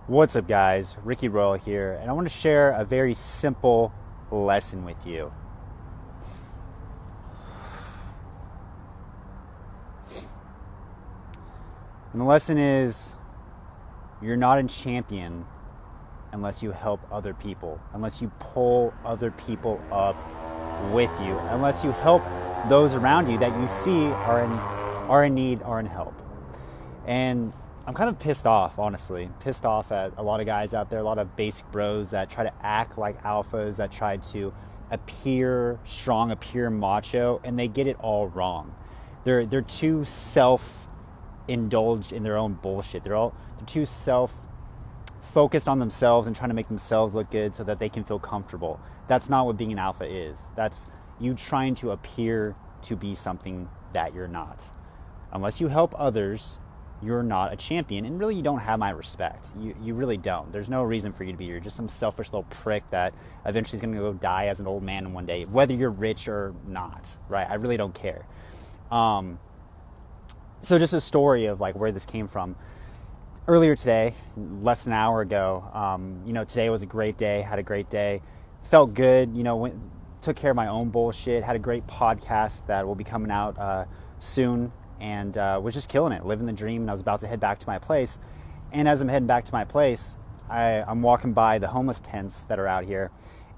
What's up, guys? Ricky Royal here, and I want to share a very simple lesson with you. And the lesson is, you're not a champion unless you help other people, unless you pull other people up with you, unless you help those around you that you see are in need, are in help. And I'm kind of pissed off, honestly. Pissed off at a lot of guys out there, a lot of basic bros that try to act like alphas, that try to appear strong, appear macho, and they get it all wrong. They're too self-indulged in their own bullshit. They're too self-focused on themselves and trying to make themselves look good so that they can feel comfortable. That's not what being an alpha is. That's you trying to appear to be something that you're not. Unless you help others, you're not a champion, and really you don't have my respect. You really don't. There's no reason for you to be here. You're just some selfish little prick that eventually is going to go die as an old man one day, whether you're rich or not, right? I really don't care. So just a story of like where this came from. Earlier today, less than an hour ago, today was a great day, had a great day, felt good, took care of my own bullshit, had a great podcast that will be coming out soon. And was just killing it, living the dream. And I was about to head back to my place. And as I'm heading back to my place, I'm walking by the homeless tents that are out here,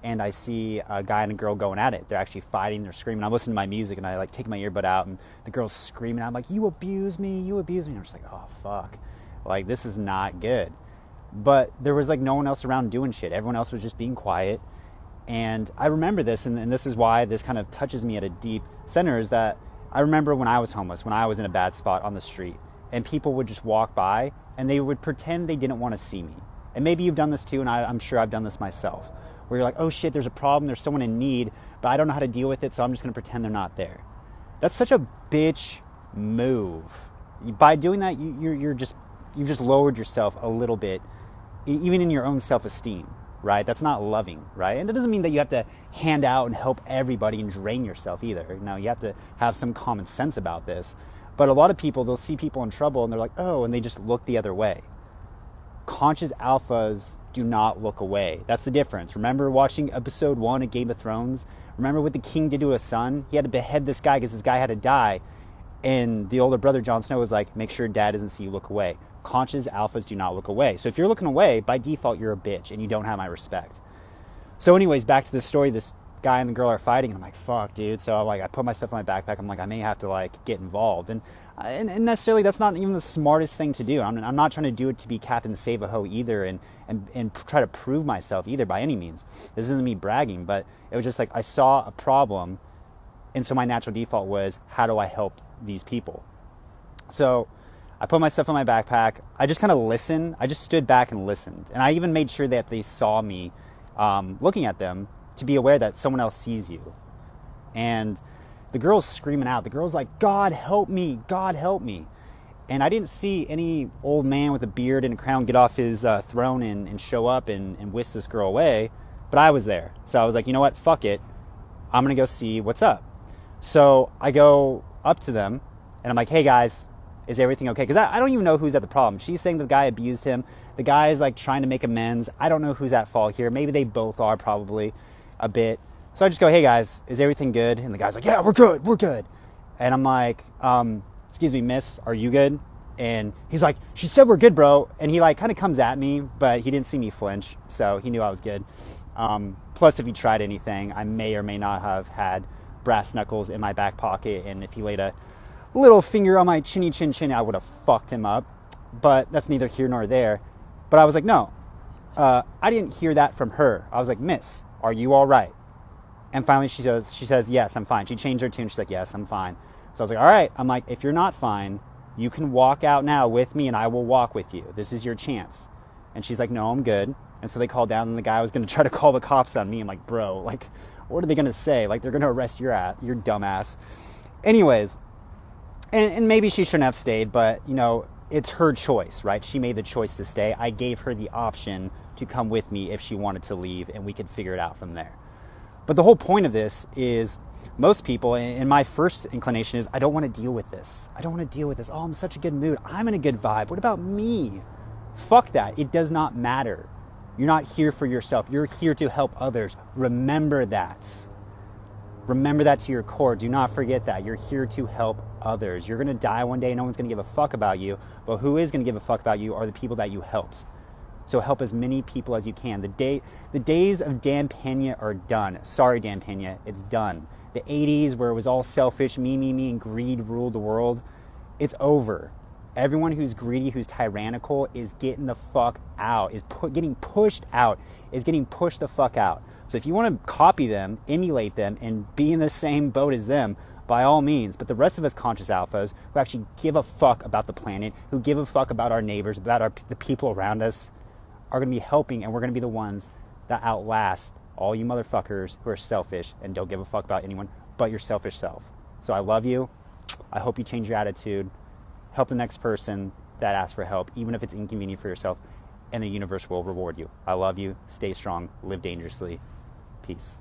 and I see a guy and a girl going at it. They're actually fighting, they're screaming. I'm listening to my music, and I like take my earbud out, and the girl's screaming. I'm like, you abuse me, you abuse me. And I'm just like, oh, fuck. Like, this is not good. But there was like no one else around doing shit. Everyone else was just being quiet. And I remember this, and this is why this kind of touches me at a deep center, is that I remember when I was homeless, when I was in a bad spot on the street, and people would just walk by and they would pretend they didn't want to see me. And maybe you've done this too, and I'm sure I've done this myself, where you're like, oh shit, there's a problem, there's someone in need, but I don't know how to deal with it, so I'm just going to pretend they're not there. That's such a bitch move. By doing that, you've just lowered yourself a little bit, even in your own self-esteem. Right? That's not loving, right? And that doesn't mean that you have to hand out and help everybody and drain yourself either. No, you have to have some common sense about this. But a lot of people, they'll see people in trouble and they're like, oh, and they just look the other way. Conscious alphas do not look away. That's the difference. Remember watching episode 1 of Game of Thrones? Remember what the king did to his son? He had to behead this guy because this guy had to die. And the older brother, Jon Snow, was like, make sure dad doesn't see you look away. Conscious alphas do not look away. So if you're looking away, by default, you're a bitch and you don't have my respect. So anyways, back to this story, this guy and the girl are fighting, and I'm like, fuck, dude. So I put my stuff in my backpack. I'm like, I may have to get involved. And necessarily that's not even the smartest thing to do. I'm not trying to do it to be Captain Save-A-Ho either and try to prove myself either by any means. This isn't me bragging, but it was just like I saw a problem, and so my natural default was, how do I help these people? So I put my stuff in my backpack. I just kind of listened. I just stood back and listened. And I even made sure that they saw me looking at them to be aware that someone else sees you. And the girl's screaming out. The girl's like, God help me, God help me. And I didn't see any old man with a beard and a crown get off his throne and show up and whisk this girl away. But I was there. So I was like, you know what, fuck it. I'm going to go see what's up. So I go up to them and I'm like, hey guys, is everything okay? Because I don't even know who's at the problem. She's saying the guy abused him. The guy is like trying to make amends. I don't know who's at fault here. Maybe they both are, probably a bit. So I just go, hey guys, is everything good? And the guy's like, yeah, we're good. And I'm like, excuse me, miss, are you good? And he's like, she said we're good, bro. And he kind of comes at me, but he didn't see me flinch, so he knew I was good. Plus, if he tried anything, I may or may not have had brass knuckles in my back pocket, and if he laid a little finger on my chinny chin, I would have fucked him up. But that's neither here nor there. But I was like, no, I didn't hear that from her. I was like, miss, are you all right? And finally she says, yes, I'm fine. She changed her tune. She's like, yes, I'm fine. So I was like, all right. I'm like, if you're not fine, you can walk out now with me and I will walk with you. This is your chance. And she's like, no, I'm good. And so they called down, and the guy was going to try to call the cops on me. I'm like, bro, what are they going to say? They're going to arrest your dumbass. Anyways, and maybe she shouldn't have stayed, but, it's her choice, right? She made the choice to stay. I gave her the option to come with me if she wanted to leave, and we could figure it out from there. But the whole point of this is most people, and my first inclination is, I don't want to deal with this. Oh, I'm in such a good mood. I'm in a good vibe. What about me? Fuck that. It does not matter. You're not here for yourself. You're here to help others. Remember that. Remember that to your core. Do not forget that. You're here to help others. You're going to die one day. No one's going to give a fuck about you. But who is going to give a fuck about you are the people that you helped. So help as many people as you can. The days of Dan Pena are done. Sorry, Dan Pena. It's done. The 80s where it was all selfish, me, and greed ruled the world, it's over. Everyone who's greedy, who's tyrannical, is getting the fuck out, getting pushed out, is getting pushed the fuck out. So if you want to copy them, emulate them, and be in the same boat as them, by all means. But the rest of us conscious alphas who actually give a fuck about the planet, who give a fuck about our neighbors, about the people around us, are going to be helping, and we're going to be the ones that outlast all you motherfuckers who are selfish and don't give a fuck about anyone but your selfish self. So I love you. I hope you change your attitude. Help the next person that asks for help, even if it's inconvenient for yourself, and the universe will reward you. I love you. Stay strong. Live dangerously. Peace.